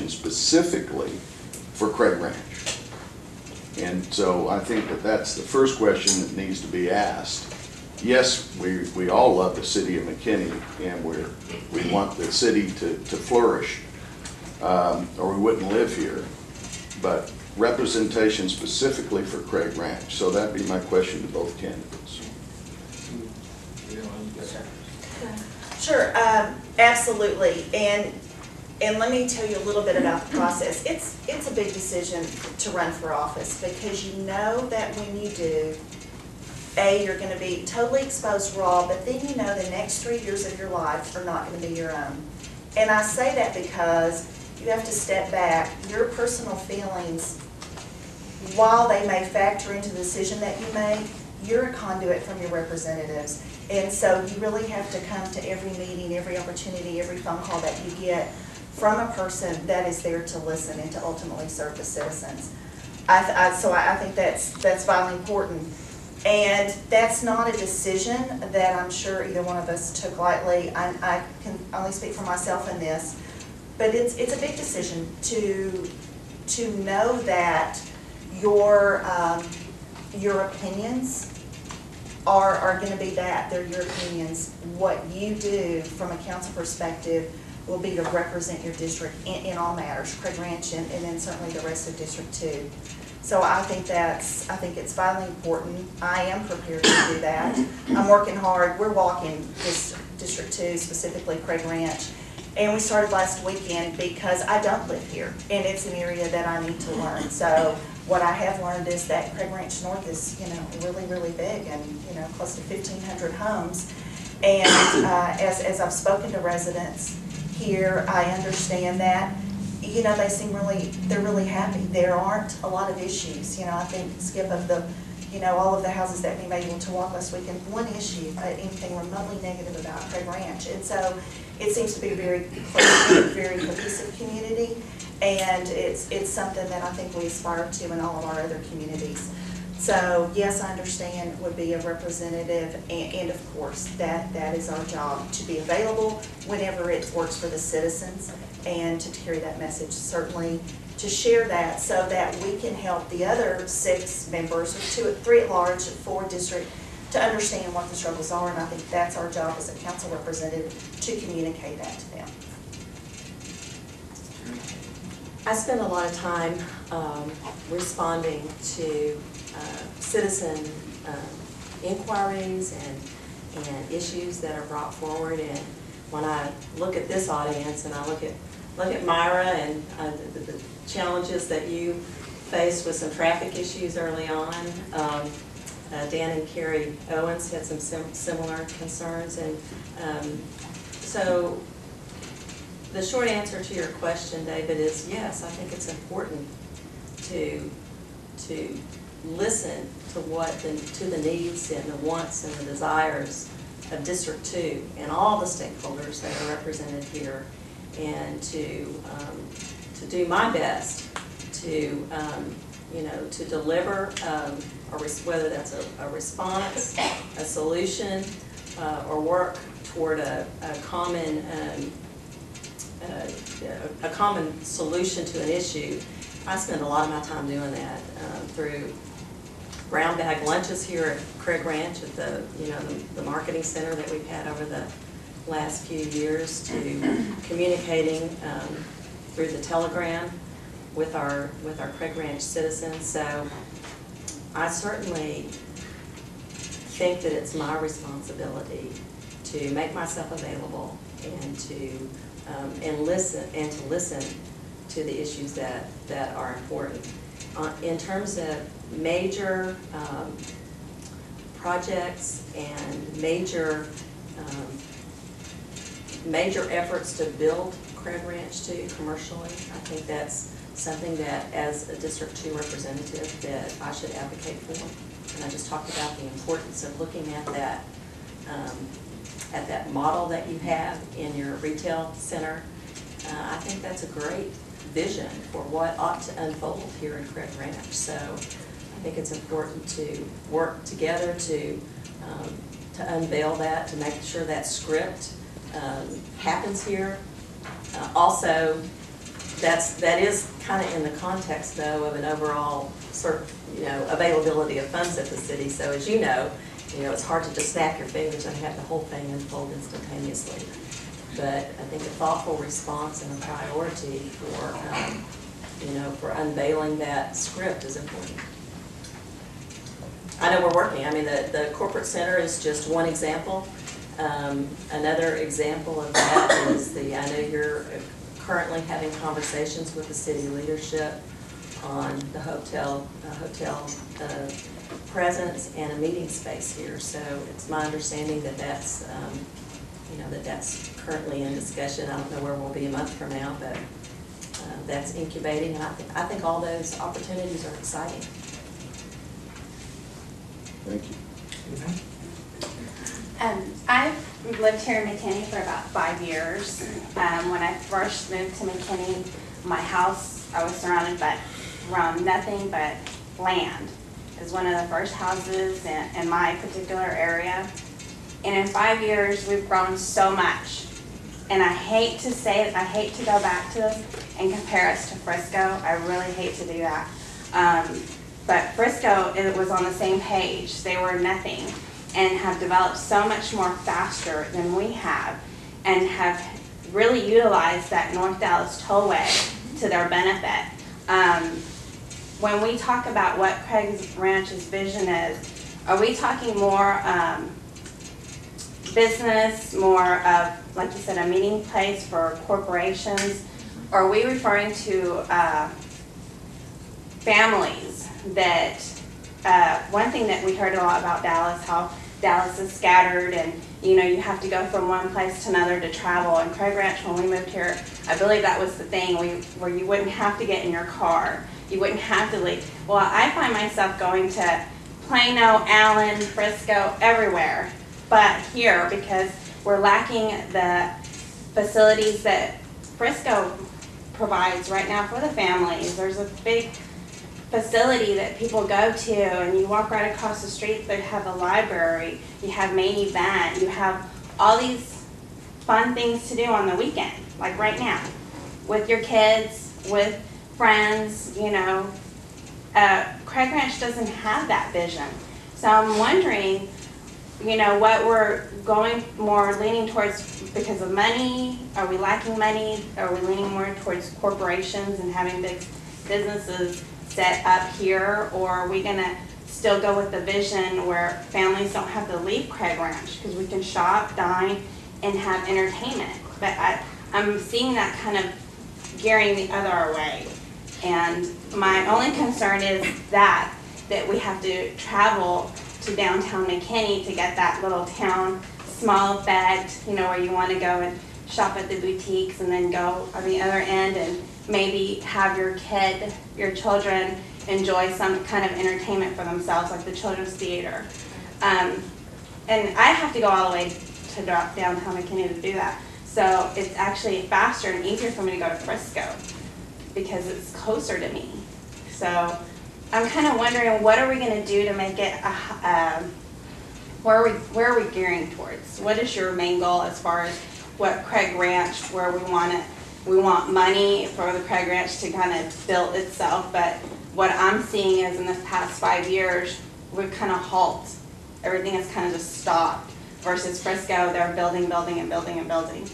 representation specifically for Craig Ranch? And so I think that that's the first question that needs to be asked. Yes, we all love the city of McKinney, and we want the city to flourish, or we wouldn't live here. But representation specifically for Craig Ranch. So that'd be my question to both candidates. Sure, absolutely. And let me tell you a little bit about the process. It's a big decision to run for office, because you know that when you do, you're going to be totally exposed raw, but then you know the next 3 years of your life are not going to be your own. And I say that because you have to step back. Your personal feelings, while they may factor into the decision that you make, you're a conduit from your representatives. And so you really have to come to every meeting, every opportunity, every phone call that you get from a person that is there to listen and to ultimately serve the citizens. So I think that's vitally important. And that's not a decision that I'm sure either one of us took lightly. I can only speak for myself in this, but it's a big decision to know that your opinions are going to be that. They're your opinions. What you do from a council perspective will be to represent your district in all matters, Craig Ranch and then certainly the rest of District 2. So I think it's vitally important. I am prepared to do that. I'm working hard. We're walking this District 2, specifically Craig Ranch. And we started last weekend because I don't live here, and it's an area that I need to learn. So what I have learned is that Craig Ranch North is, really, really big, and close to 1,500 homes. And as I've spoken to residents here, I understand that. They're really happy. There aren't a lot of issues. I think, Skip, of the, all of the houses that we made able to walk last weekend, one issue, anything remotely negative about Craig Ranch. And so it seems to be a very close, very cohesive community, and it's something that I think we aspire to in all of our other communities. So yes, I understand would be a representative, and of course that is our job, to be available whenever it works for the citizens and to carry that message, certainly to share that so that we can help the other 6 members, or 3 at large, 4 district, to understand what the struggles are. And I think that's our job as a council representative, to communicate that to them. I spend a lot of time responding to citizen inquiries and issues that are brought forward. And when I look at this audience and I look at Myra and the challenges that you faced with some traffic issues early on, Dan and Carrie Owens had some similar concerns, and so the short answer to your question, David, is yes. I think it's important to listen to the needs and the wants and the desires of District 2 and all the stakeholders that are represented here, and to do my best to to deliver whether that's a response, a solution, or work toward a common solution to an issue. I spend a lot of my time doing that through brown bag lunches here at Craig Ranch at the marketing center that we've had over the last few years, to communicating through the telegram with our Craig Ranch citizens. So I certainly think that it's my responsibility to make myself available and to listen to the issues that are important. In terms of major projects and major efforts to build Craig Ranch too commercially, I think that's something that, as a District 2 representative, that I should advocate for. And I just talked about the importance of looking at that model that you have in your retail center. I think that's a great vision for what ought to unfold here in Craig Ranch. So I think it's important to work together to unveil that, to make sure that script happens here. Also, that is kind of in the context, though, of an overall sort of, availability of funds at the city. So as you know, it's hard to just snap your fingers and have the whole thing unfold instantaneously. But I think a thoughtful response and a priority for unveiling that script is important. I know we're working. I mean, the corporate center is just one example. Another example of that is I know you're currently having conversations with the city leadership on the hotel presence and a meeting space here. So it's my understanding that that's currently in discussion. I don't know where we'll be a month from now, but that's incubating, and I think all those opportunities are exciting. Thank you. I've lived here in McKinney for about 5 years. When I first moved to McKinney, my house, I was surrounded around nothing but land. It was one of the first houses in my particular area. And in 5 years, we've grown so much. And I hate to say it, I hate to go back to this and compare us to Frisco. I really hate to do that. But Frisco, it was on the same page. They were nothing and have developed so much more faster than we have and have really utilized that North Dallas Tollway to their benefit. When we talk about what Craig Ranch's vision is, are we talking more business, more of, like you said, a meeting place for corporations? Or are we referring to families that, one thing that we heard a lot about Dallas, how Dallas is scattered and you have to go from one place to another to travel. And Craig Ranch, when we moved here, I believe that was the thing, where you wouldn't have to get in your car. You wouldn't have to leave. Well, I find myself going to Plano, Allen, Frisco, everywhere but here, because we're lacking the facilities that Frisco provides right now for the families. There's a big facility that people go to, and you walk right across the street, they have a library, you have main event, you have all these fun things to do on the weekend, like right now, with your kids, with friends, Craig Ranch doesn't have that vision. So I'm wondering, what we're going more leaning towards because of money. Are we lacking money? Are we leaning more towards corporations and having big businesses set up here? Or are we going to still go with the vision where families don't have to leave Craig Ranch because we can shop, dine, and have entertainment? But I'm seeing that kind of gearing the other way. And my only concern is that we have to travel to downtown McKinney to get that little town small effect, where you want to go and shop at the boutiques and then go on the other end and maybe have your children enjoy some kind of entertainment for themselves, like the Children's Theater. And I have to go all the way to downtown McKinney to do that. So it's actually faster and easier for me to go to Frisco because it's closer to me. So I'm kind of wondering, what are we going to do to make it, where are we gearing towards? What is your main goal as far as what Craig Ranch, where we want it? We want money for the Craig Ranch to kind of build itself, but what I'm seeing is in this past 5 years, we've kind of halt. Everything has kind of just stopped. Versus Frisco, they're building and building and building.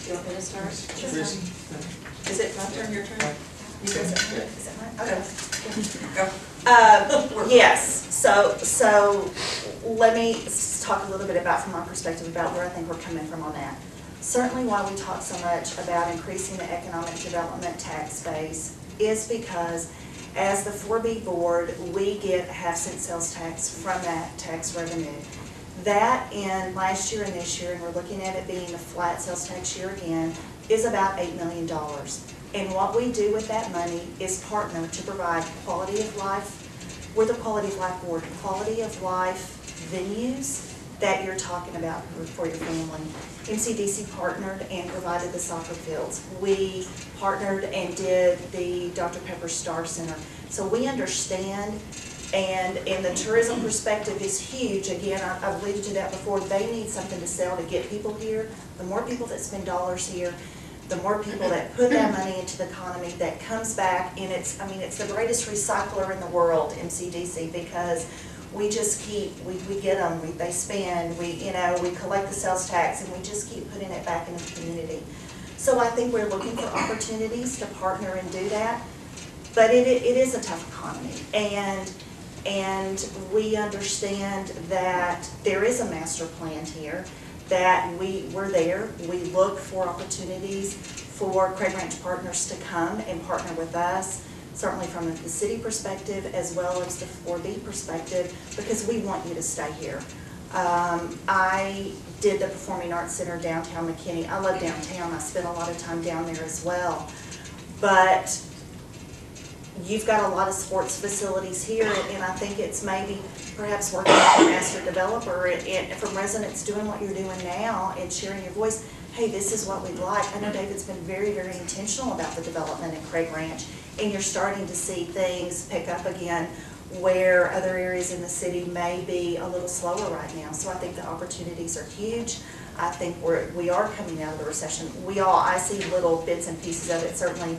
You want me to start? Sure. Is it my turn, your turn? You guys are good. Is it mine? Okay. Go. Yes, so let me talk a little bit about, from our perspective, about where I think we're coming from on that. Certainly why we talk so much about increasing the economic development tax base is because as the 4B board, we get a half-cent sales tax from that tax revenue. That in last year and this year, and we're looking at it being a flat sales tax year again, is about $8 million. And what we do with that money is partner to provide quality of life. We're the quality of life board, quality of life venues that you're talking about for your family. MCDC partnered and provided the soccer fields. We partnered and did the Dr. Pepper Star Center. So we understand, and the tourism perspective is huge. Again, I've alluded to that before. They need something to sell to get people here. The more people that spend dollars here, the more people that put that money into the economy, that comes back, and it's the greatest recycler in the world, MCDC, because we just keep, we get them, they spend, we collect the sales tax, and we just keep putting it back in the community. So I think we're looking for opportunities to partner and do that, but it is a tough economy, and we understand that there is a master plan here, that we're there, we look for opportunities for Craig Ranch partners to come and partner with us, certainly from the city perspective as well as the 4B perspective, because we want you to stay here. I did the Performing Arts Center downtown McKinney. I love downtown. I spent a lot of time down there as well. But you've got a lot of sports facilities here, and I think it's maybe perhaps working with a master developer and from residents doing what you're doing now and sharing your voice. Hey, this is what we'd like. I know David's been very, very intentional about the development in Craig Ranch, and you're starting to see things pick up again where other areas in the city may be a little slower right now. So I think the opportunities are huge. I think we are coming out of the recession. I see little bits and pieces of it, certainly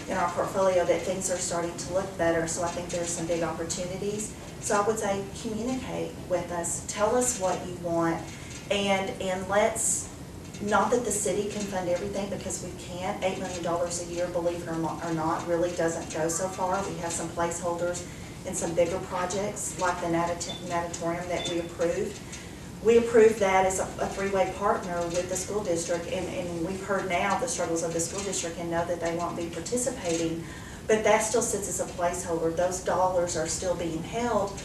in our portfolio, that things are starting to look better. So I think there's some big opportunities. So I would say communicate with us, tell us what you want, and let's, not that the city can fund everything, because we can't. $8 million a year, believe it or not, really doesn't go so far. We have some placeholders in some bigger projects like the natatorium that we approved. We approved that as a three-way partner with the school district, and we've heard now the struggles of the school district and know that they won't be participating, but that still sits as a placeholder. Those dollars are still being held